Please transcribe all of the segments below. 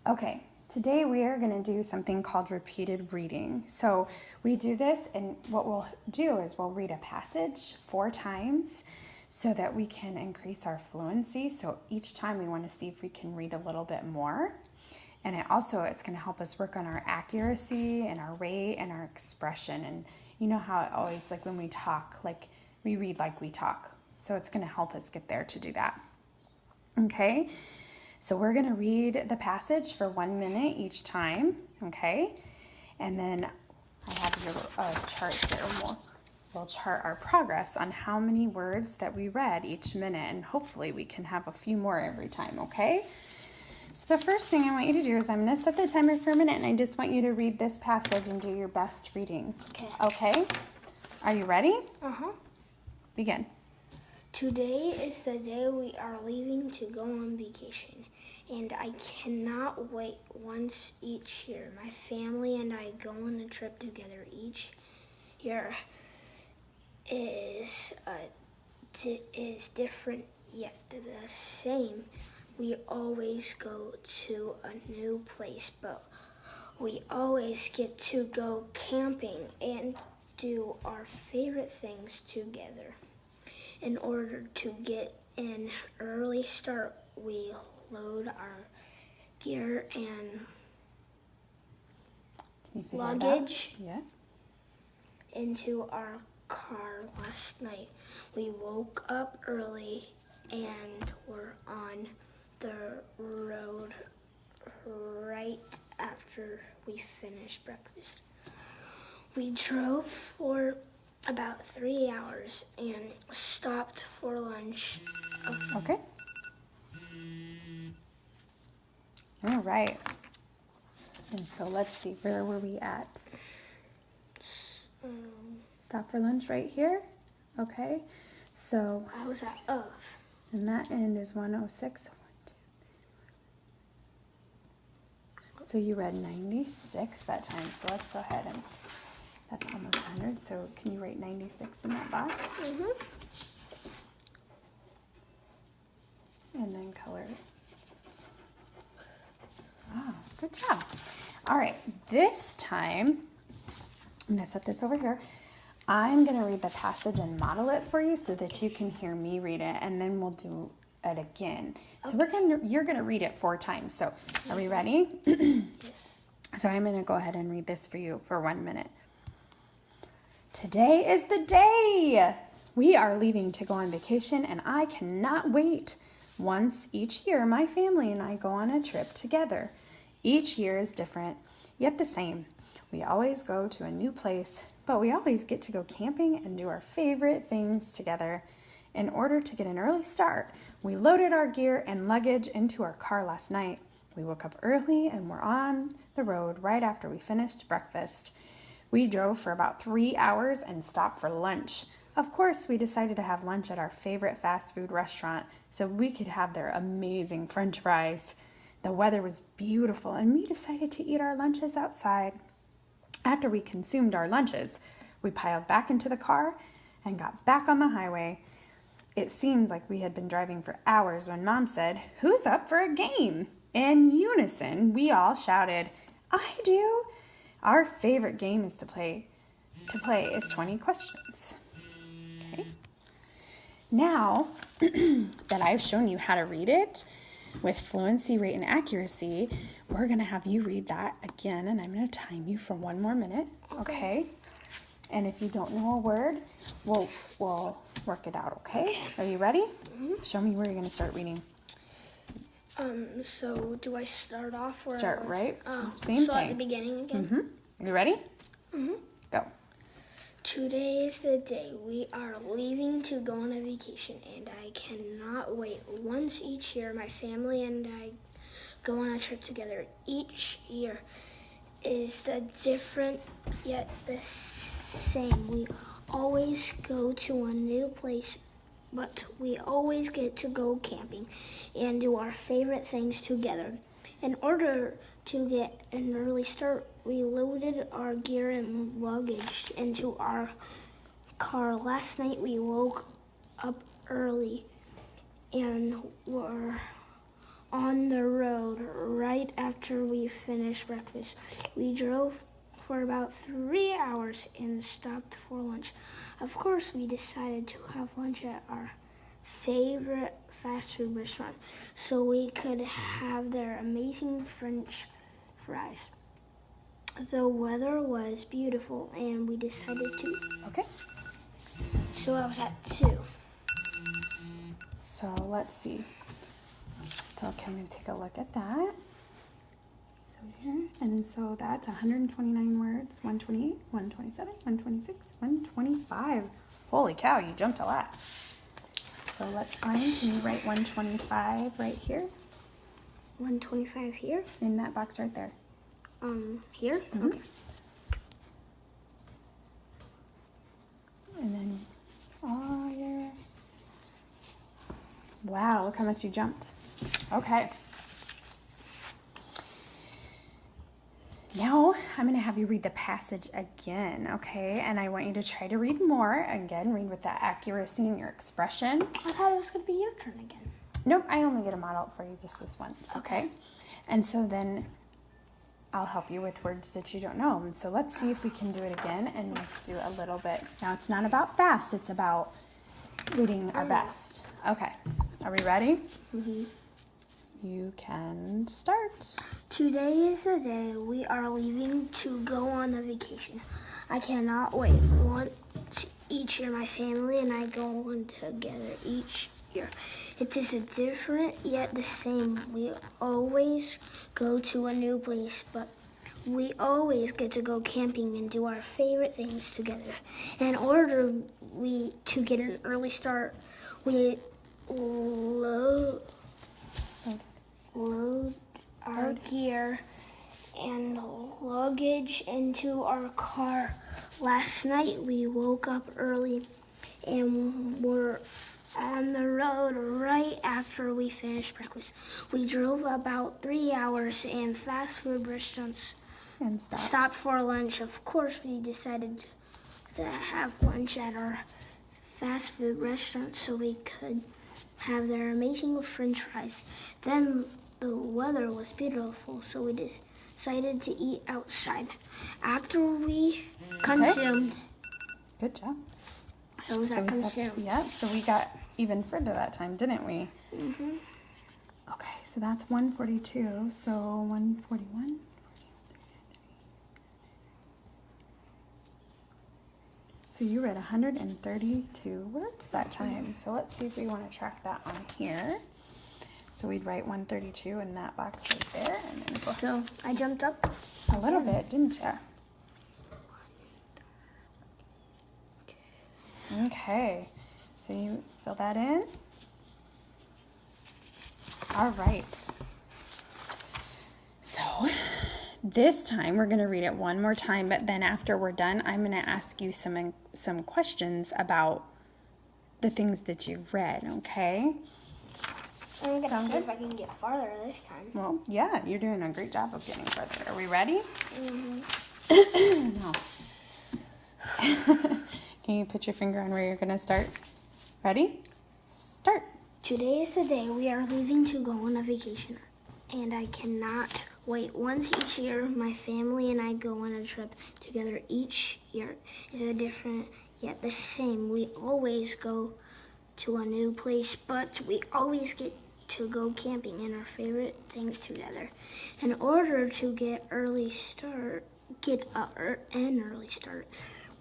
Okay, today we are going to do something called repeated reading. So we do this, and what we'll do is we'll read a passage 4 times so that we can increase our fluency. So each time we want to see if we can read a little bit more. And it's going to help us work on our accuracy and our rate and our expression. And you know how it always, like when we talk, like we read like we talk. So it's going to help us get there to do that. Okay, so we're going to read the passage for 1 minute each time. Okay, and then I have a chart here. We'll chart our progress on how many words that we read each minute, and hopefully we can have a few more every time. Okay. So the first thing I want you to do is I'm going to set the timer for a minute, and I just want you to read this passage and do your best reading. Okay? Are you ready? Uh-huh. Begin. Today is the day we are leaving to go on vacation, and I cannot wait. Once each year, my family and I go on a trip together. Each year is different yet the same. We always go to a new place, but we always get to go camping and do our favorite things together. In order to get an early start, we load our gear and luggage into our car last night. We woke up early and were on the road right after we finished breakfast. We drove for about 3 hours and stopped for lunch. Okay. All right. And so let's see, where were we at? Stop for lunch right here. Okay. So I was at of. And that end is 106. So you read 96 that time. So let's go ahead and that's almost 100. So can you write 96 in that box? Mm-hmm. And then color it. Oh, good job. All right, this time, I'm going to set this over here. I'm going to read the passage and model it for you so that you can hear me read it, and then we'll do it again. Okay. So you're going to read it 4 times. So are we ready? Yes. So I'm going to go ahead and read this for you for 1 minute. Today is the day. We are leaving to go on vacation, and I cannot wait. Once each year, my family and I go on a trip together. Each year is different, yet the same. We always go to a new place, but we always get to go camping and do our favorite things together. In order to get an early start, we loaded our gear and luggage into our car last night. We woke up early and were on the road right after we finished breakfast. We drove for about 3 hours and stopped for lunch. Of course, we decided to have lunch at our favorite fast food restaurant so we could have their amazing French fries. The weather was beautiful, and we decided to eat our lunches outside. After we consumed our lunches, we piled back into the car and got back on the highway. It seemed like we had been driving for hours when Mom said, "Who's up for a game?" In unison, we all shouted, "I do!" Our favorite game is to play is 20 questions. Okay. Now that I've shown you how to read it with fluency, rate, and accuracy, we're going to have you read that again, and I'm going to time you for 1 more minute. Okay? And if you don't know a word, we'll work it out, okay? Are you ready? Mm-hmm. Show me where you're going to start reading. So do I start off or start right? Same thing. At the beginning again? Mm-hmm. You ready? Mm-hmm. Go. Today is the day we are leaving to go on a vacation, and I cannot wait. Once each year, my family and I go on a trip together. Each year is the different yet the same. We always go to a new place, but we always get to go camping and do our favorite things together. In order to get an early start, we loaded our gear and luggage into our car. Last night we woke up early and were on the road right right after we finished breakfast. We drove for about 3 hours and stopped for lunch. Of course, we decided to have lunch at our favorite fast food restaurant so we could have their amazing French fries. The weather was beautiful and we decided to. Okay. So I was at 2. So let's see. So can we take a look at that? So here, and so that's 129 words, 128, 127, 126, 125. Holy cow, you jumped a lot. So let's find, can you write 125 right here? 125 here? In that box right there. Here? Mhm. Okay. And then, oh yeah. Wow, look how much you jumped. Okay. Now I'm going to have you read the passage again, okay? And I want you to try to read more. Again, read with that accuracy in your expression. I thought it was going to be your turn again. Nope, I only get a model for you just this once, okay? And so then I'll help you with words that you don't know. And so let's see if we can do it again, and let's do a little bit. Now it's not about fast, it's about reading our best. Okay, are we ready? Mm-hmm. You can start. Today is the day we are leaving to go on a vacation. I cannot wait. Once each year, my family and I go on together each year. It is a different yet the same. We always go to a new place, but we always get to go camping and do our favorite things together. In order to get an early start, we load our gear and luggage into our car. Last night we woke up early and were on the road right after we finished breakfast. We drove about 3 hours and fast food restaurants And stopped for lunch. Of course, we decided to have lunch at our fast food restaurant so we could have their amazing French fries. Then the weather was beautiful, so we decided to eat outside. After we consumed, Good job. so was that consumed? Yeah, so we got even further that time, didn't we? Mm-hmm. Okay, so that's 142, so 141. So you read 132 words that time. So let's see if we want to track that on here. So we'd write 132 in that box right there. And then go So I jumped up a little bit, didn't you? Okay, so you fill that in. All right. So this time we're going to read it one more time, but then after we're done, I'm going to ask you some questions about the things that you've read, okay? I'm going to Sound see good? if I can get farther this time. Well, yeah, you're doing a great job of getting further. Are we ready? Mm-hmm. No. Can you put your finger on where you're going to start? Ready? Start. Today is the day we are leaving to go on a vacation, and I cannot wait. Once each year, my family and I go on a trip together. Each year is a different yet the same. We always go to a new place, but we always get to go camping and our favorite things together. In order to get an early start,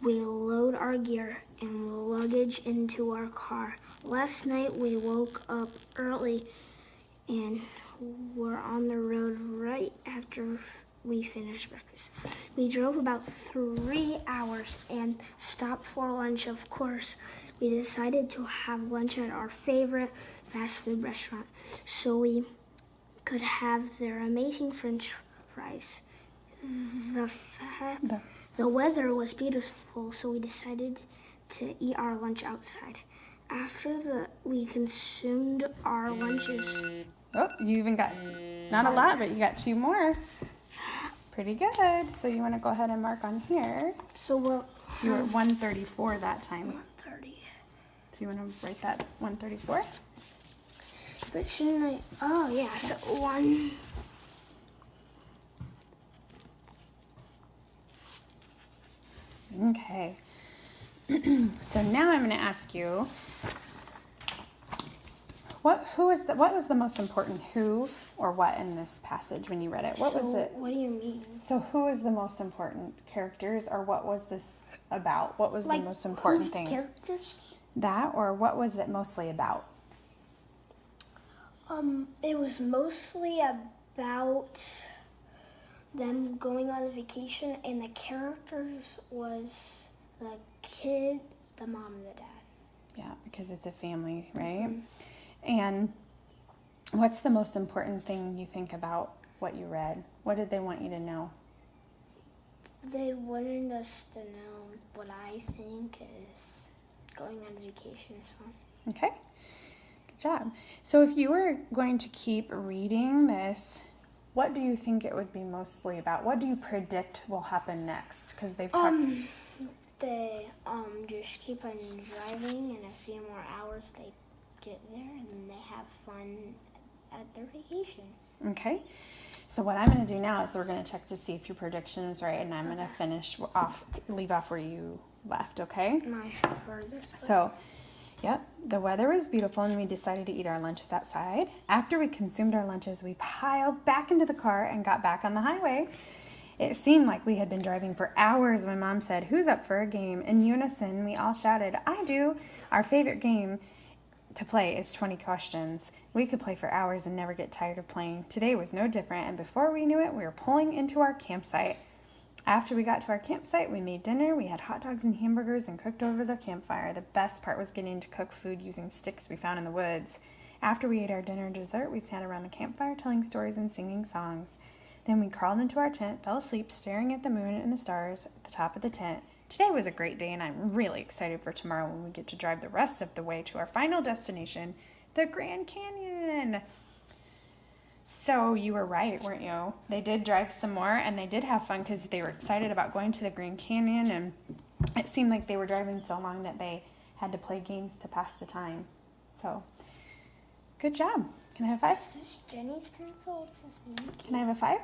we load our gear and luggage into our car. Last night we woke up early and were on the road right after we finished breakfast. We drove about 3 hours and stopped for lunch. Of course, we decided to have lunch at our favorite fast food restaurant so we could have their amazing French fries. The weather was beautiful, so we decided to eat our lunch outside. After we consumed our lunches. Oh, you even got, not a lot, but you got 2 more. Pretty good. So you want to go ahead and mark on here. So what? You were 134 that time. 130. So you want to write that 134? But shouldn't I? Oh, yeah. So 1. Okay. So now I'm going to ask you, what was the most important who or what in this passage when you read it? What was it? What do you mean? So who is the most important characters, or what was this about? What was the most important thing? Characters? That, or what was it mostly about? It was mostly about them going on vacation, and the characters was the kid, the mom, and the dad. Yeah, because it's a family, right? Mm-hmm. And what's the most important thing you think about what you read? What did they want you to know? They wanted us to know what I think is going on vacation is fun. Okay, good job. So if you were going to keep reading this, what do you think it would be mostly about? What do you predict will happen next? Because they've talked... They just keep on driving, and a few more hours they get there, and then they have fun at their vacation. Okay. So what I'm going to do now is we're going to check to see if your prediction is right, and I'm going to leave off where you left, okay? My furthest. So, yep, the weather was beautiful, and we decided to eat our lunches outside. After we consumed our lunches, we piled back into the car and got back on the highway. It seemed like we had been driving for hours when Mom said, "Who's up for a game?" In unison, we all shouted, "I do." Our favorite game to play is 20 questions. We could play for hours and never get tired of playing. Today was no different, and before we knew it, we were pulling into our campsite. After we got to our campsite, we made dinner. We had hot dogs and hamburgers and cooked over the campfire. The best part was getting to cook food using sticks we found in the woods. After we ate our dinner and dessert, we sat around the campfire telling stories and singing songs. Then we crawled into our tent, fell asleep, staring at the moon and the stars at the top of the tent. Today was a great day, and I'm really excited for tomorrow when we get to drive the rest of the way to our final destination, the Grand Canyon. So you were right, weren't you? They did drive some more, and they did have fun because they were excited about going to the Grand Canyon, and it seemed like they were driving so long that they had to play games to pass the time. So, good job. Can I have a 5? Is this Jenny's pencil? It says Mickey. Can I have a 5?